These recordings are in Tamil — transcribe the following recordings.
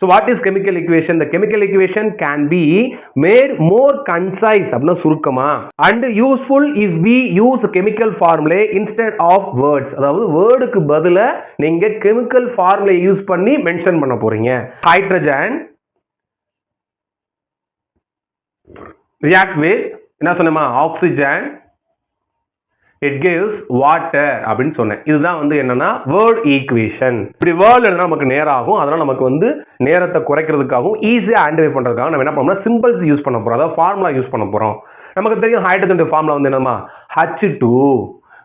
So what is chemical equation? The chemical equation can be made more concise அப்படினா சுருக்கமா and useful if we use chemical formula instead of words. அதாவது வேர்டுக்கு பதிலா நீங்க chemical formula யூஸ் பண்ணி மென்ஷன் பண்ண போறீங்க. ஹைட்ரஜன் react with என்ன சொன்னமா ஆக்ஸிஜன் it gives water அப்படின்னு சொன்னேன். இதுதான் வந்து என்னன்னா வேர்ட் ஈக்குவேஷன். இப்படி வேர்ட் எழுதினா நமக்கு நேரம் ஆகும். அதனால நமக்கு வந்து நேரத்தை குறைக்கிறதுக்காகவும் ஈஸியா ஐடென்டிஃபை பண்றதுக்காக நம்ம என்ன பண்ணோம்னா சிம்பிள்ஸ் யூஸ் பண்ண போறோம். அதாவது ஃபார்முலா யூஸ் பண்ண போறோம். நமக்கு தெரியும் ஹைட்ரஜன் ஃபார்முலா வந்து என்னமா H2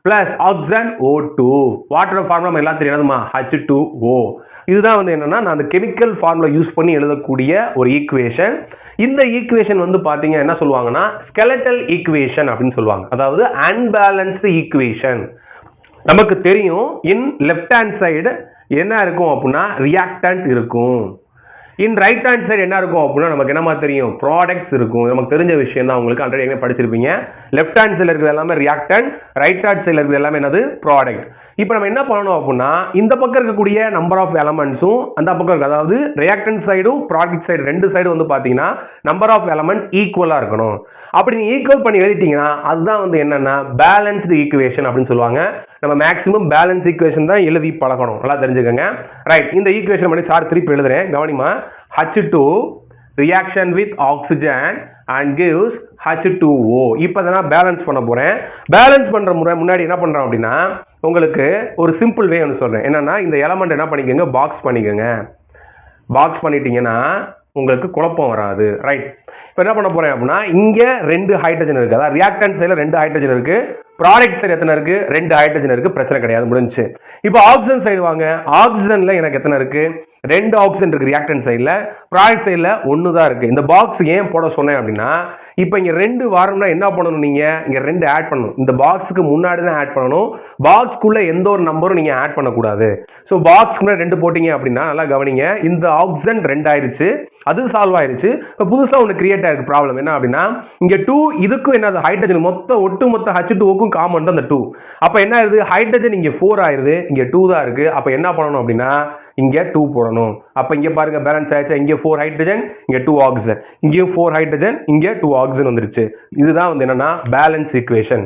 plus oxygen O2. Water formula நம்ம எல்லாம் தெரியாதுமா H2O. இதுதான் வந்து என்னன்னா நான் அந்த கெமிக்கல் ஃபார்முலா யூஸ் பண்ணி எழுதக்கூடிய ஒரு ஈக்குவேஷன். இந்த ஈக்குவேஷன் வந்து பாத்தீங்க என்ன சொல்லுவாங்கன்னா ஸ்கெலட்டல் ஈக்குவேஷன் அப்படின்னு சொல்லுவாங்க. அதாவது அன்பேலன்ஸ்டு ஈக்குவேஷன். நமக்கு தெரியும் இன் லெஃப்ட் ஹேண்ட் சைடு என்ன இருக்கும் அப்படின்னா ரியாக்டன்ட் இருக்கும். இன் ரைட் ஹேண்ட் சைடு என்ன இருக்கும் அப்படின்னா நமக்கு என்னமா தெரியும் ப்ராடக்ட்ஸ் இருக்கும். நமக்கு தெரிஞ்ச விஷயம் தான் உங்களுக்கு ஆல்ரெடி ஏற்கனவே படிச்சிருப்பீங்க. லெஃப்ட் ஹேண்ட் சைடில் இருக்கிறது எல்லாமே ரியாக்டன்ட், ரைட் ஹேண்ட் சைடில் இருக்கிறது எல்லாமே என்னது ப்ராடக்ட். இப்போ நம்ம என்ன பண்ணணும் அப்படின்னா இந்த பக்கம் இருக்கக்கூடிய நம்பர் ஆஃப் எலமெண்ட்ஸும் அந்த பக்கம் இருக்கு அதாவது ரியாக்டன்ட் சைடும் ப்ராடக்ட் சைடு ரெண்டு சைடு வந்து பார்த்தீங்கன்னா நம்பர் ஆஃப் எலமெண்ட்ஸ் ஈக்குவலாக இருக்கணும். அப்படி நீங்கள் ஈக்குவல் பண்ணி எழுதிட்டீங்கன்னா அதுதான் வந்து என்னன்னா பேலன்ஸ்டு ஈக்குவேஷன் அப்படின்னு சொல்லுவாங்க. நம்ம மேக்ஸிமம் பேலன்ஸ் ஈக்குவேஷன் தான் எழுதி பழகணும். நல்லா தெரிஞ்சுக்கோங்க. ரைட், இந்த ஈக்குவேஷன் பண்ணி சார் திருப்பி எழுதுறேன் கவனிமா. H2 reaction with oxygen and gives H2O. இப்போ நான் பேலன்ஸ் பண்ண போறேன். பேலன்ஸ் பண்ற முன்னாடி என்ன பண்றோம் அப்படின்னா உங்களுக்கு ஒரு சிம்பிள் வே ஒன்று சொல்றேன். என்னன்னா இந்த எலமெண்ட் என்ன பண்ணிக்கோங்க பாக்ஸ் பண்ணிக்கோங்க. பாக்ஸ் பண்ணிட்டீங்கன்னா உங்களுக்கு குழப்பம் வராது. ரைட், இப்போ என்ன பண்ண போறேன் அப்படின்னா இங்க ரெண்டு ஹைட்ரஜன் இருக்கு. அதாவது ரியாக்டன்ட் சைடுல ரெண்டு ஹைட்ரஜன் இருக்கு, ப்ராடக்ட் சைடு எத்தனை இருக்கு ரெண்டு ஹைட்ரஜன் இருக்கு. பிரச்சனை கிடையாது, முடிஞ்சு. இப்போ ஆக்சிஜன் சைடு வாங்க. ஆக்சிஜன்ல எனக்கு எத்தனை இருக்கு ரெண்டு ஆக்சிஜன் இருக்கு ரியாக்டன்ட் சைடுல, ப்ராடக்ட் சைடுல ஒன்று தான் இருக்கு. இந்த பாக்ஸ் ஏன் போட சொன்னேன் அப்படின்னா இப்போ இங்க ரெண்டு வாரம்னா என்ன பண்ணணும் நீங்க இங்க ரெண்டு ஆட் பண்ணணும். இந்த பாக்ஸுக்கு முன்னாடி தான் ஆட் பண்ணணும். பாக்ஸ்க்குள்ள எந்த ஒரு நம்பரும் நீங்க ஆட் பண்ணக்கூடாது. ஸோ பாக்ஸ்க்குள்ள ரெண்டு போட்டீங்க அப்படின்னா நல்லா கவனிங்க. இந்த ஆக்சிஜன் ரெண்டு ஆயிடுச்சு, அது சால்வ் ஆயிடுச்சு. இப்போ புதுசாக ஒன்று கிரியேட் ஆயிருக்கு. ப்ராப்ளம் என்ன அப்படின்னா இங்க 2 இதுக்கும் என்ன ஹைட்ரஜன் ஒட்டு மொத்த H2O காமன் தான் அந்த 2. அப்போ என்ன ஆயிருது ஹைட்ரஜன் இங்க 4 ஆயிருது, இங்க 2 தான் இருக்கு. அப்போ என்ன பண்ணணும் அப்படின்னா இங்க 2 போடணும். அப்ப இங்க பாருங்க பேலன்ஸ் ஆயிடுச்சு. இங்க 4 ஹைட்ரஜன், இங்க 2 ஆக்சிஜன், இங்கேயும் 4 ஹைட்ரஜன், இங்க 2 ஆக்சிஜன் வந்துருச்சு. இதுதான் வந்து என்னன்னா பேலன்ஸ் ஈக்குவேஷன்.